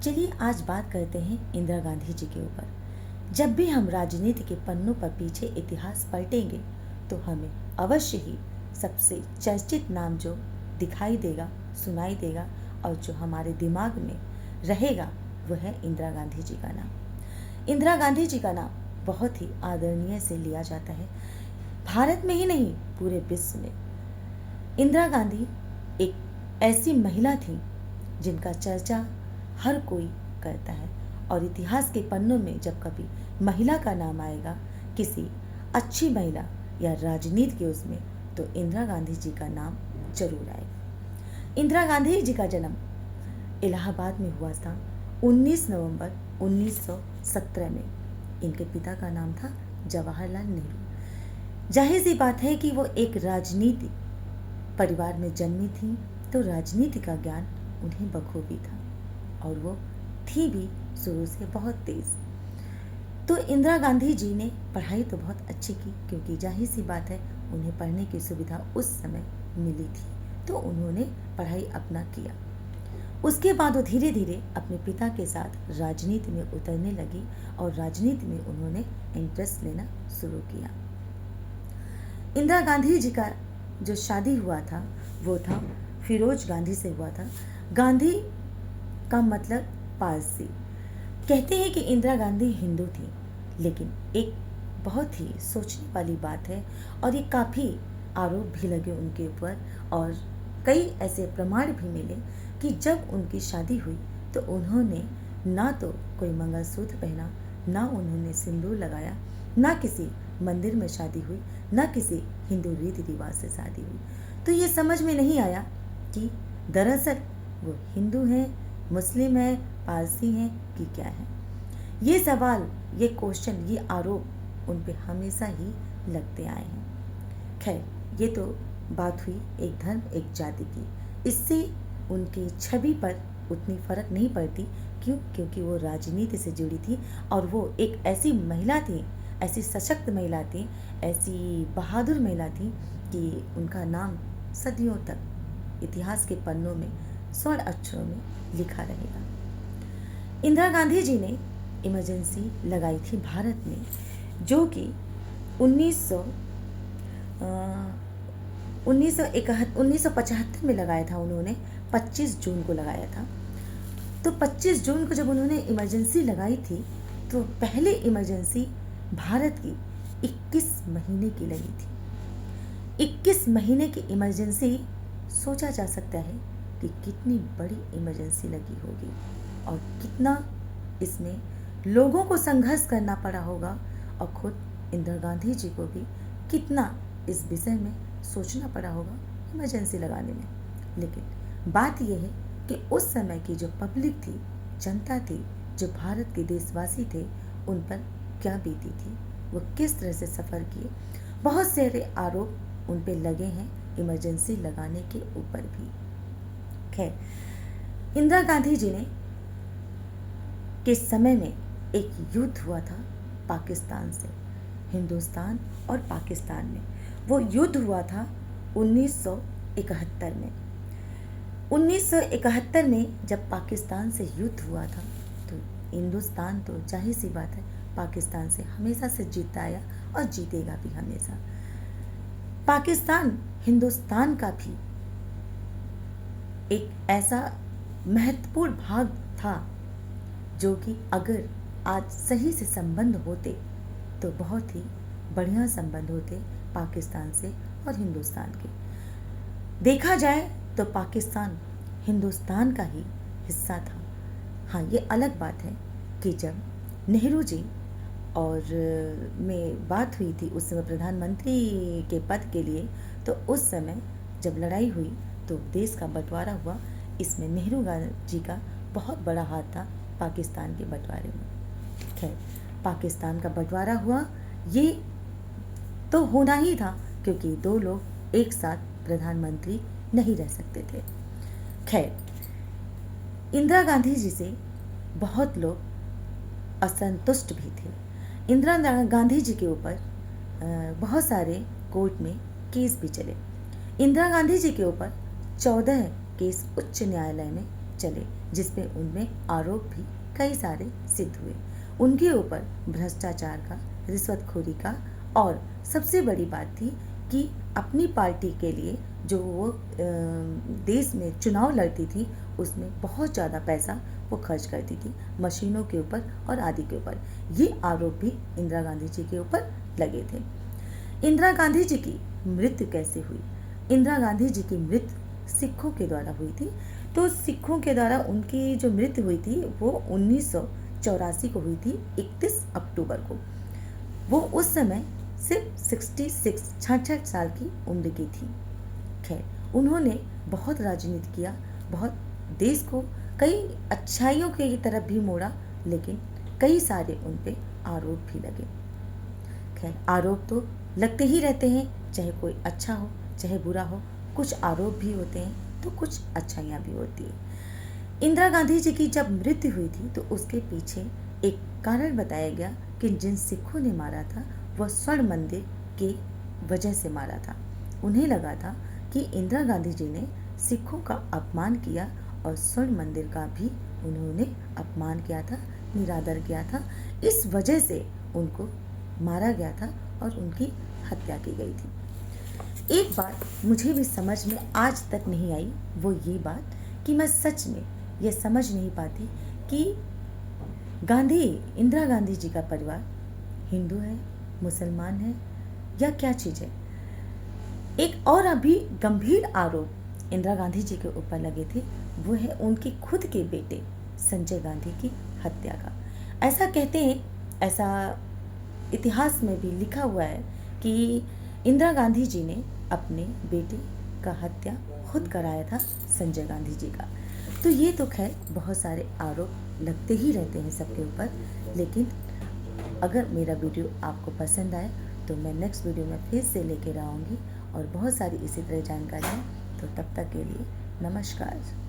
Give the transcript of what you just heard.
चलिए आज बात करते हैं इंदिरा गांधी जी के ऊपर। जब भी हम राजनीति के पन्नों पर पीछे इतिहास पलटेंगे तो हमें अवश्य ही सबसे चर्चित नाम जो दिखाई देगा, सुनाई देगा और जो हमारे दिमाग में रहेगा वह है इंदिरा गांधी जी का नाम। इंदिरा गांधी जी का नाम बहुत ही आदरणीय से लिया जाता है, भारत में ही नहीं पूरे विश्व में। इंदिरा गांधी एक ऐसी महिला थी जिनका चर्चा हर कोई करता है और इतिहास के पन्नों में जब कभी महिला का नाम आएगा, किसी अच्छी महिला या राजनीति के उसमें, तो इंदिरा गांधी जी का नाम जरूर आएगा। इंदिरा गांधी जी का जन्म इलाहाबाद में हुआ था 19 नवंबर 1917 में। इनके पिता का नाम था जवाहरलाल नेहरू। जाहिर सी बात है कि वो एक राजनीति परिवार में जन्मी थी, तो राजनीति का ज्ञान उन्हें बखूबी था और वो थी भी शुरू से बहुत तेज। तो इंदिरा गांधी जी ने पढ़ाई तो बहुत अच्छी की, क्योंकि जाहिर सी बात है उन्हें पढ़ने की सुविधा उस समय मिली थी, तो उन्होंने पढ़ाई अपना किया। उसके बाद वो धीरे धीरे अपने पिता के साथ राजनीति में उतरने लगी और राजनीति में उन्होंने इंटरेस्ट लेना शुरू किया। इंदिरा गांधी जी का जो शादी हुआ था वो था फिरोज गांधी से हुआ था। गांधी का मतलब पारसी। कहते हैं कि इंदिरा गांधी हिंदू थी, लेकिन एक बहुत ही सोचने वाली बात है और ये काफ़ी आरोप भी लगे उनके ऊपर और कई ऐसे प्रमाण भी मिले कि जब उनकी शादी हुई तो उन्होंने ना तो कोई मंगलसूत्र पहना, ना उन्होंने सिंदूर लगाया, ना किसी मंदिर में शादी हुई, ना किसी हिंदू रीति रिवाज से शादी हुई। तो ये समझ में नहीं आया कि दरअसल वो हिंदू हैं, मुस्लिम है, पारसी हैं कि क्या है। ये सवाल, ये क्वेश्चन, ये आरोप उन पे हमेशा ही लगते आए हैं। खैर, ये तो बात हुई एक धर्म एक जाति की। इससे उनकी छवि पर उतनी फर्क नहीं पड़ती। क्यों? क्योंकि वो राजनीति से जुड़ी थी और वो एक ऐसी महिला थी, ऐसी सशक्त महिला थी, ऐसी बहादुर महिला थी कि उनका नाम सदियों तक इतिहास के पन्नों में स्वर्ण अक्षरों में लिखा रहेगा। इंदिरा गांधी जी ने इमरजेंसी लगाई थी भारत में, जो कि 1975 में लगाया था उन्होंने। 25 जून को लगाया था। तो 25 जून को जब उन्होंने इमरजेंसी लगाई थी तो पहले इमरजेंसी भारत की 21 महीने की लगी थी। 21 महीने की इमरजेंसी, सोचा जा सकता है कि कितनी बड़ी इमरजेंसी लगी होगी और कितना इसमें लोगों को संघर्ष करना पड़ा होगा और खुद इंदिरा गांधी जी को भी कितना इस विषय में सोचना पड़ा होगा इमरजेंसी लगाने में। लेकिन बात यह है कि उस समय की जो पब्लिक थी, जनता थी, जो भारत के देशवासी थे, उन पर क्या बीती थी, वो किस तरह से सफ़र किए। बहुत सारे आरोप उन पे लगे हैं इमरजेंसी लगाने के ऊपर भी। खैर, इंदिरा गांधी जी ने के समय में एक युद्ध हुआ था पाकिस्तान से, हिंदुस्तान और पाकिस्तान में। वो युद्ध हुआ था 1971 में। 1971 में जब पाकिस्तान से युद्ध हुआ था तो हिंदुस्तान तो जाहिर सी बात है पाकिस्तान से हमेशा से जीतता आया और जीतेगा भी हमेशा। पाकिस्तान हिंदुस्तान का भी एक ऐसा महत्वपूर्ण भाग था जो कि अगर आज सही से संबंध होते तो बहुत ही बढ़िया संबंध होते पाकिस्तान से और हिंदुस्तान के। देखा जाए तो पाकिस्तान हिंदुस्तान का ही हिस्सा था। हाँ, ये अलग बात है कि जब नेहरू जी और में बात हुई थी उस समय प्रधानमंत्री के पद के लिए, तो उस समय जब लड़ाई हुई तो देश का बंटवारा हुआ। इसमें नेहरू जी का बहुत बड़ा हाथ था पाकिस्तान के बंटवारे में। खैर, पाकिस्तान का बंटवारा हुआ, ये तो होना ही था क्योंकि दो लोग एक साथ प्रधानमंत्री नहीं रह सकते थे। खैर, इंदिरा गांधी जी से बहुत लोग असंतुष्ट भी थे। इंदिरा गांधी जी के ऊपर बहुत सारे कोर्ट में केस भी चले। इंदिरा गांधी जी के ऊपर 14 केस उच्च न्यायालय में चले, जिसपे उनमें आरोप भी कई सारे सिद्ध हुए। उनके ऊपर भ्रष्टाचार का, रिश्वतखोरी का, और सबसे बड़ी बात थी कि अपनी पार्टी के लिए जो वो देश में चुनाव लड़ती थी उसमें बहुत ज़्यादा पैसा वो खर्च करती थी, मशीनों के ऊपर और आदि के ऊपर। ये आरोप भी इंदिरा गांधी जी के ऊपर लगे थे। इंदिरा गांधी जी की मृत्यु कैसे हुई? इंदिरा गांधी जी की मृत्यु सिखों के द्वारा हुई थी। तो सिखों के द्वारा उनकी जो मृत्यु हुई थी वो 1984 को हुई थी, 31 अक्टूबर को। वो उस समय सिर्फ 66 साल की उम्र की थी। खैर, उन्होंने बहुत राजनीति किया, बहुत देश को कई अच्छाइयों की तरफ भी मोड़ा, लेकिन कई सारे उन पे आरोप भी लगे। खैर, आरोप तो लगते ही रहते हैं, चाहे कोई अच्छा हो चाहे बुरा हो। कुछ आरोप भी होते हैं तो कुछ अच्छाइयाँ भी होती है। इंदिरा गांधी जी की जब मृत्यु हुई थी तो उसके पीछे एक कारण बताया गया कि जिन सिखों ने मारा था वह स्वर्ण मंदिर के वजह से मारा था। उन्हें लगा था कि इंदिरा गांधी जी ने सिखों का अपमान किया और स्वर्ण मंदिर का भी उन्होंने अपमान किया था, निरादर किया था। इस वजह से उनको मारा गया था और उनकी हत्या की गई थी। एक बात मुझे भी समझ में आज तक नहीं आई, वो ये बात कि मैं सच में ये समझ नहीं पाती कि इंदिरा गांधी जी का परिवार हिंदू है, मुसलमान है या क्या चीज़ है। एक और अभी गंभीर आरोप इंदिरा गांधी जी के ऊपर लगे थे, वो है उनके खुद के बेटे संजय गांधी की हत्या का। ऐसा कहते हैं, ऐसा इतिहास में भी लिखा हुआ है कि इंदिरा गांधी जी ने अपने बेटे का हत्या खुद कराया था, संजय गांधी जी का। तो ये तो खैर बहुत सारे आरोप लगते ही रहते हैं सबके ऊपर। लेकिन अगर मेरा वीडियो आपको पसंद आए तो मैं नेक्स्ट वीडियो में फिर से लेकर आऊँगी और बहुत सारी इसी तरह जानकारियाँ। तो तब तक के लिए नमस्कार।